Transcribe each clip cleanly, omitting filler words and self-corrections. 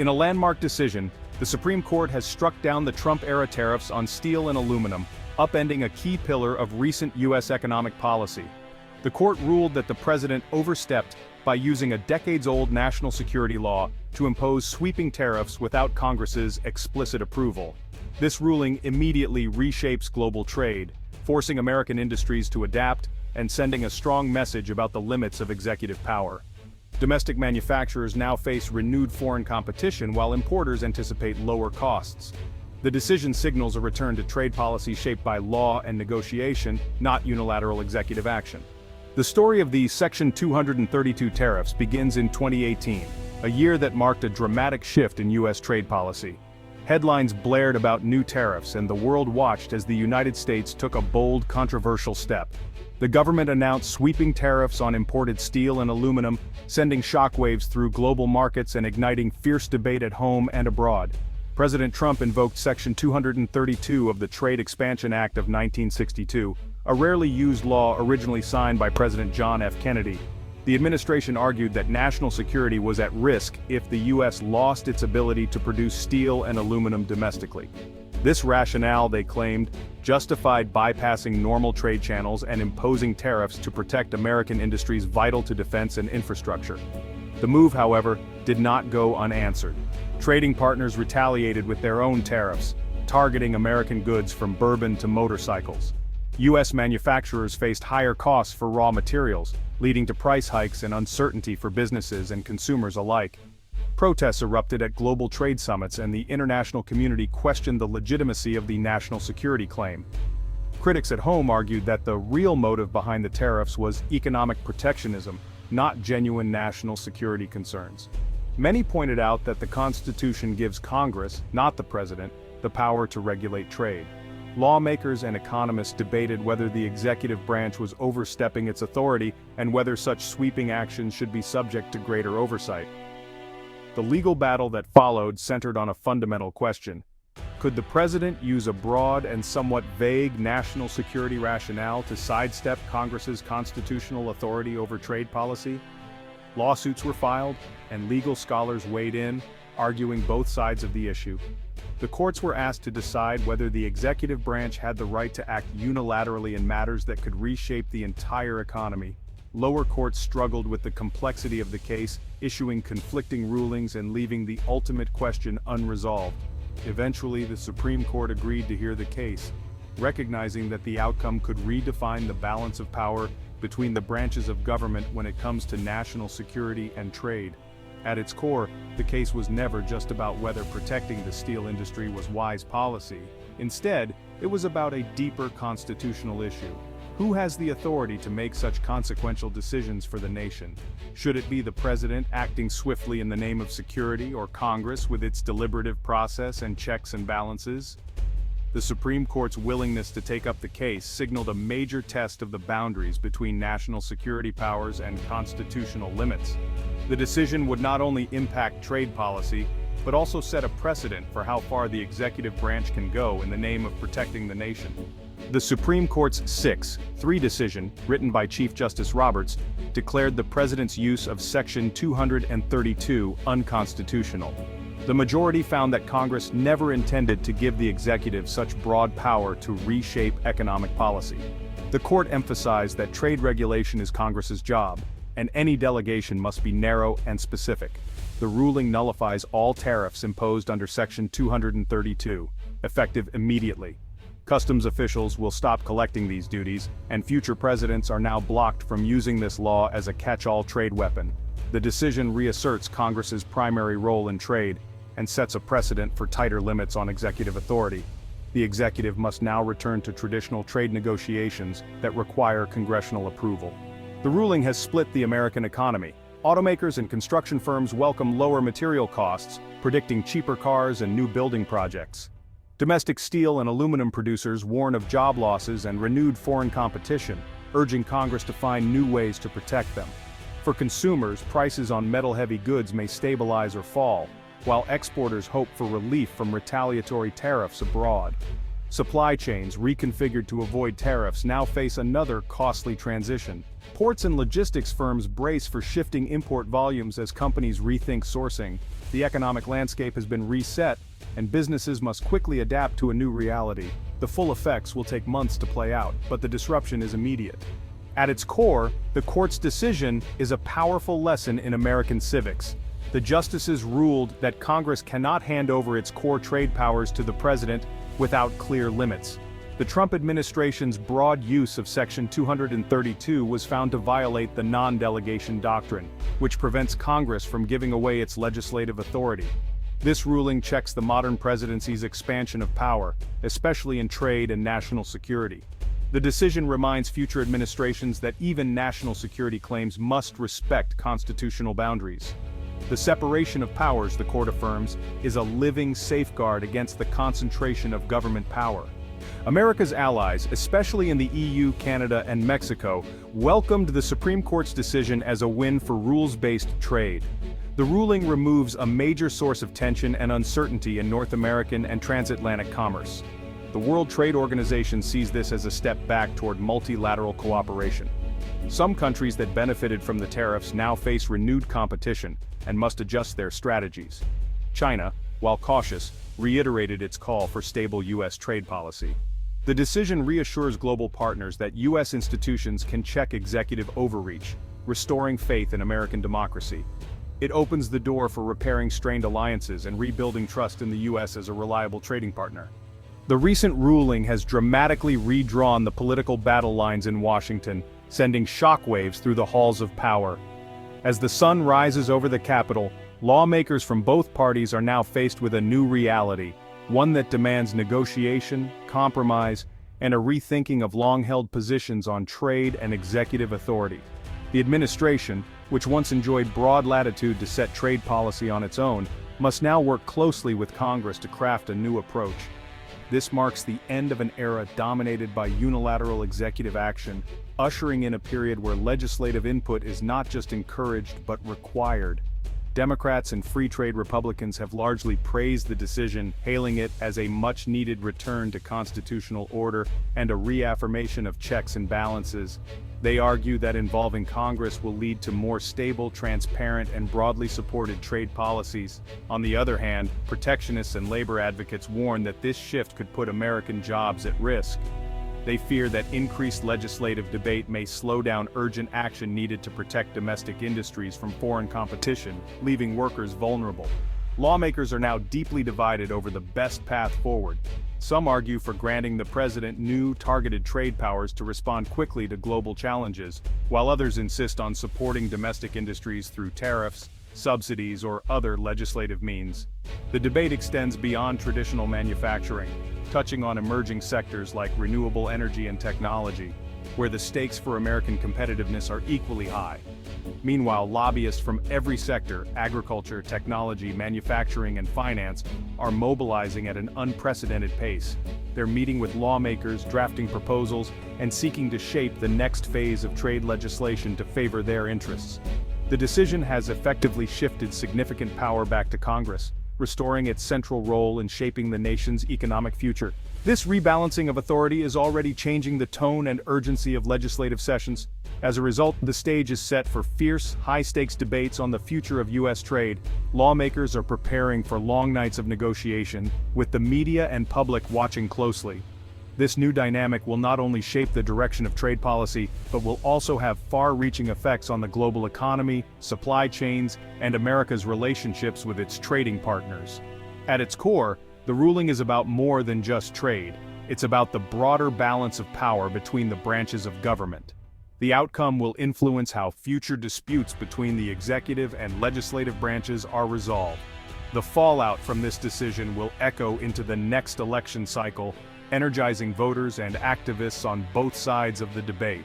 In a landmark decision, the Supreme Court has struck down the Trump-era tariffs on steel and aluminum, upending a key pillar of recent U.S. economic policy. The court ruled that the president overstepped by using a decades-old national security law to impose sweeping tariffs without Congress's explicit approval. This ruling immediately reshapes global trade, forcing American industries to adapt and sending a strong message about the limits of executive power. Domestic manufacturers now face renewed foreign competition while importers anticipate lower costs. The decision signals a return to trade policy shaped by law and negotiation, not unilateral executive action. The story of the Section 232 tariffs begins in 2018, a year that marked a dramatic shift in U.S. trade policy. Headlines blared about new tariffs, and the world watched as the United States took a bold, controversial step. The government announced sweeping tariffs on imported steel and aluminum, sending shockwaves through global markets and igniting fierce debate at home and abroad. President Trump invoked Section 232 of the Trade Expansion Act of 1962, a rarely used law originally signed by President John F. Kennedy. The administration argued that national security was at risk if the U.S. lost its ability to produce steel and aluminum domestically. This rationale, they claimed, justified bypassing normal trade channels and imposing tariffs to protect American industries vital to defense and infrastructure. The move, however, did not go unanswered. Trading partners retaliated with their own tariffs, targeting American goods from bourbon to motorcycles. U.S. manufacturers faced higher costs for raw materials, leading to price hikes and uncertainty for businesses and consumers alike. Protests erupted at global trade summits, and the international community questioned the legitimacy of the national security claim. Critics at home argued that the real motive behind the tariffs was economic protectionism, not genuine national security concerns. Many pointed out that the Constitution gives Congress, not the president, the power to regulate trade. Lawmakers and economists debated whether the executive branch was overstepping its authority and whether such sweeping actions should be subject to greater oversight. The legal battle that followed centered on a fundamental question. Could the president use a broad and somewhat vague national security rationale to sidestep Congress's constitutional authority over trade policy? Lawsuits were filed, and legal scholars weighed in, arguing both sides of the issue. The courts were asked to decide whether the executive branch had the right to act unilaterally in matters that could reshape the entire economy. Lower courts struggled with the complexity of the case, issuing conflicting rulings and leaving the ultimate question unresolved. Eventually, the Supreme Court agreed to hear the case, recognizing that the outcome could redefine the balance of power between the branches of government when it comes to national security and trade. At its core, the case was never just about whether protecting the steel industry was wise policy. Instead, it was about a deeper constitutional issue. Who has the authority to make such consequential decisions for the nation? Should it be the president acting swiftly in the name of security, or Congress with its deliberative process and checks and balances? The Supreme Court's willingness to take up the case signaled a major test of the boundaries between national security powers and constitutional limits. The decision would not only impact trade policy, but also set a precedent for how far the executive branch can go in the name of protecting the nation. The Supreme Court's 6-3 decision, written by Chief Justice Roberts, declared the president's use of Section 232 unconstitutional. The majority found that Congress never intended to give the executive such broad power to reshape economic policy. The court emphasized that trade regulation is Congress's job, and any delegation must be narrow and specific. The ruling nullifies all tariffs imposed under Section 232, effective immediately. Customs officials will stop collecting these duties, and future presidents are now blocked from using this law as a catch-all trade weapon. The decision reasserts Congress's primary role in trade and sets a precedent for tighter limits on executive authority. The executive must now return to traditional trade negotiations that require congressional approval. The ruling has split the American economy. Automakers and construction firms welcome lower material costs, predicting cheaper cars and new building projects. Domestic steel and aluminum producers warn of job losses and renewed foreign competition, urging Congress to find new ways to protect them. For consumers, prices on metal-heavy goods may stabilize or fall, while exporters hope for relief from retaliatory tariffs abroad. Supply chains, reconfigured to avoid tariffs, now face another costly transition. Ports and logistics firms brace for shifting import volumes as companies rethink sourcing. The economic landscape has been reset, and businesses must quickly adapt to a new reality. The full effects will take months to play out, but the disruption is immediate. At its core, the court's decision is a powerful lesson in American civics. The justices ruled that Congress cannot hand over its core trade powers to the president without clear limits. The Trump administration's broad use of Section 232 was found to violate the non-delegation doctrine, which prevents Congress from giving away its legislative authority. This ruling checks the modern presidency's expansion of power, especially in trade and national security. The decision reminds future administrations that even national security claims must respect constitutional boundaries. The separation of powers, the court affirms, is a living safeguard against the concentration of government power. America's allies, especially in the EU, Canada, and Mexico, welcomed the Supreme Court's decision as a win for rules-based trade. The ruling removes a major source of tension and uncertainty in North American and transatlantic commerce. The World Trade Organization sees this as a step back toward multilateral cooperation. Some countries that benefited from the tariffs now face renewed competition and must adjust their strategies. China, while cautious, reiterated its call for stable U.S. trade policy. The decision reassures global partners that U.S. institutions can check executive overreach, restoring faith in American democracy. It opens the door for repairing strained alliances and rebuilding trust in the U.S. as a reliable trading partner. The recent ruling has dramatically redrawn the political battle lines in Washington, sending shockwaves through the halls of power. As the sun rises over the Capitol, lawmakers from both parties are now faced with a new reality, one that demands negotiation, compromise, and a rethinking of long-held positions on trade and executive authority. The administration, which once enjoyed broad latitude to set trade policy on its own, must now work closely with Congress to craft a new approach. This marks the end of an era dominated by unilateral executive action, ushering in a period where legislative input is not just encouraged but required. Democrats and free trade Republicans have largely praised the decision, hailing it as a much-needed return to constitutional order and a reaffirmation of checks and balances. They argue that involving Congress will lead to more stable, transparent, and broadly supported trade policies. On the other hand, protectionists and labor advocates warn that this shift could put American jobs at risk. They fear that increased legislative debate may slow down urgent action needed to protect domestic industries from foreign competition, leaving workers vulnerable. Lawmakers are now deeply divided over the best path forward. Some argue for granting the president new, targeted trade powers to respond quickly to global challenges, while others insist on supporting domestic industries through tariffs, subsidies, or other legislative means. The debate extends beyond traditional manufacturing, touching on emerging sectors like renewable energy and technology, where the stakes for American competitiveness are equally high. Meanwhile, lobbyists from every sector, agriculture, technology, manufacturing, and finance, are mobilizing at an unprecedented pace. They're meeting with lawmakers, drafting proposals, and seeking to shape the next phase of trade legislation to favor their interests. The decision has effectively shifted significant power back to Congress, restoring its central role in shaping the nation's economic future. This rebalancing of authority is already changing the tone and urgency of legislative sessions. As a result, the stage is set for fierce, high-stakes debates on the future of U.S. trade. Lawmakers are preparing for long nights of negotiation, with the media and public watching closely. This new dynamic will not only shape the direction of trade policy, but will also have far-reaching effects on the global economy, supply chains, and America's relationships with its trading partners. At its core, the ruling is about more than just trade. It's about the broader balance of power between the branches of government. The outcome will influence how future disputes between the executive and legislative branches are resolved. The fallout from this decision will echo into the next election cycle, energizing voters and activists on both sides of the debate.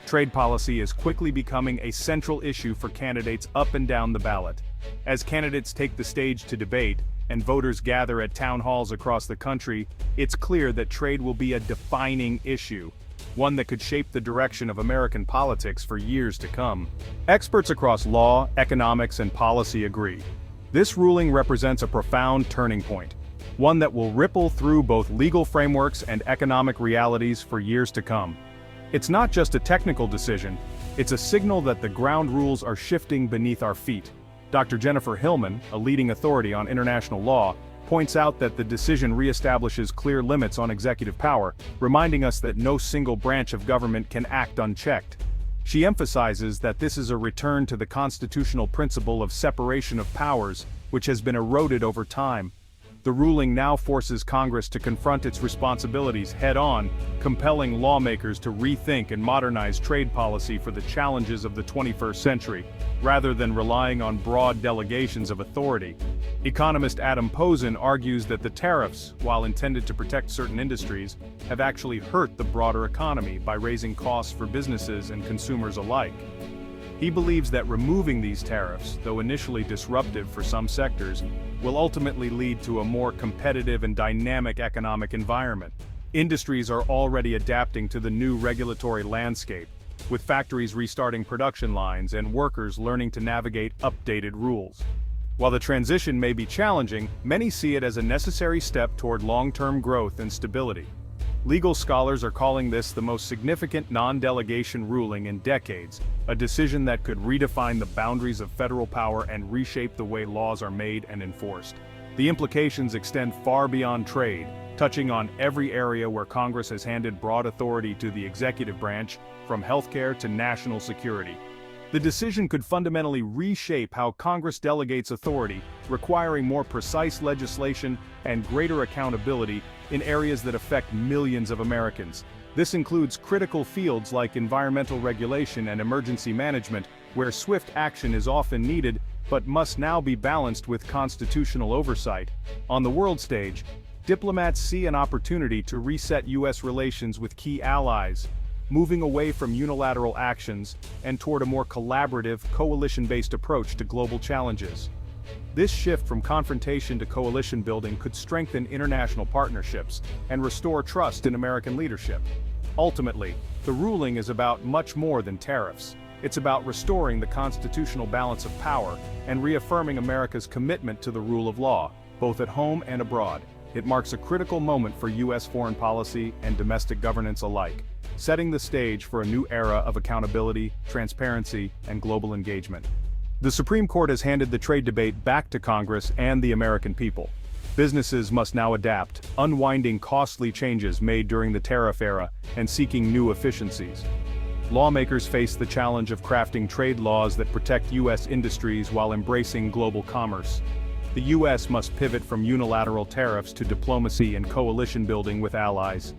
Trade policy is quickly becoming a central issue for candidates up and down the ballot. As candidates take the stage to debate, and voters gather at town halls across the country, it's clear that trade will be a defining issue, one that could shape the direction of American politics for years to come. Experts across law, economics, and policy agree. This ruling represents a profound turning point, one that will ripple through both legal frameworks and economic realities for years to come. It's not just a technical decision, it's a signal that the ground rules are shifting beneath our feet. Dr. Jennifer Hillman, a leading authority on international law, points out that the decision reestablishes clear limits on executive power, reminding us that no single branch of government can act unchecked. She emphasizes that this is a return to the constitutional principle of separation of powers, which has been eroded over time. The ruling now forces Congress to confront its responsibilities head-on, compelling lawmakers to rethink and modernize trade policy for the challenges of the 21st century, rather than relying on broad delegations of authority. Economist Adam Posen argues that the tariffs, while intended to protect certain industries, have actually hurt the broader economy by raising costs for businesses and consumers alike. He believes that removing these tariffs, though initially disruptive for some sectors, will ultimately lead to a more competitive and dynamic economic environment. Industries are already adapting to the new regulatory landscape, with factories restarting production lines and workers learning to navigate updated rules. While the transition may be challenging, many see it as a necessary step toward long-term growth and stability. Legal scholars are calling this the most significant non-delegation ruling in decades, a decision that could redefine the boundaries of federal power and reshape the way laws are made and enforced. The implications extend far beyond trade, touching on every area where Congress has handed broad authority to the executive branch, from healthcare to national security. The decision could fundamentally reshape how Congress delegates authority, requiring more precise legislation and greater accountability in areas that affect millions of Americans. This includes critical fields like environmental regulation and emergency management, where swift action is often needed, but must now be balanced with constitutional oversight. On the world stage, diplomats see an opportunity to reset U.S. relations with key allies, moving away from unilateral actions and toward a more collaborative, coalition-based approach to global challenges. This shift from confrontation to coalition building could strengthen international partnerships and restore trust in American leadership. Ultimately, the ruling is about much more than tariffs. It's about restoring the constitutional balance of power and reaffirming America's commitment to the rule of law, both at home and abroad. It marks a critical moment for U.S. foreign policy and domestic governance alike, setting the stage for a new era of accountability, transparency, and global engagement. The Supreme Court has handed the trade debate back to Congress and the American people. Businesses must now adapt, unwinding costly changes made during the tariff era and seeking new efficiencies. Lawmakers face the challenge of crafting trade laws that protect U.S. industries while embracing global commerce. The U.S. must pivot from unilateral tariffs to diplomacy and coalition building with allies.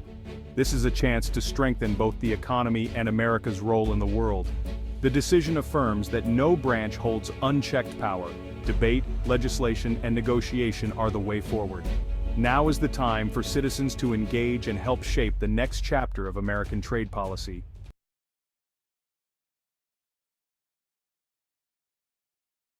This is a chance to strengthen both the economy and America's role in the world. The decision affirms that no branch holds unchecked power. Debate, legislation, and negotiation are the way forward. Now is the time for citizens to engage and help shape the next chapter of American trade policy.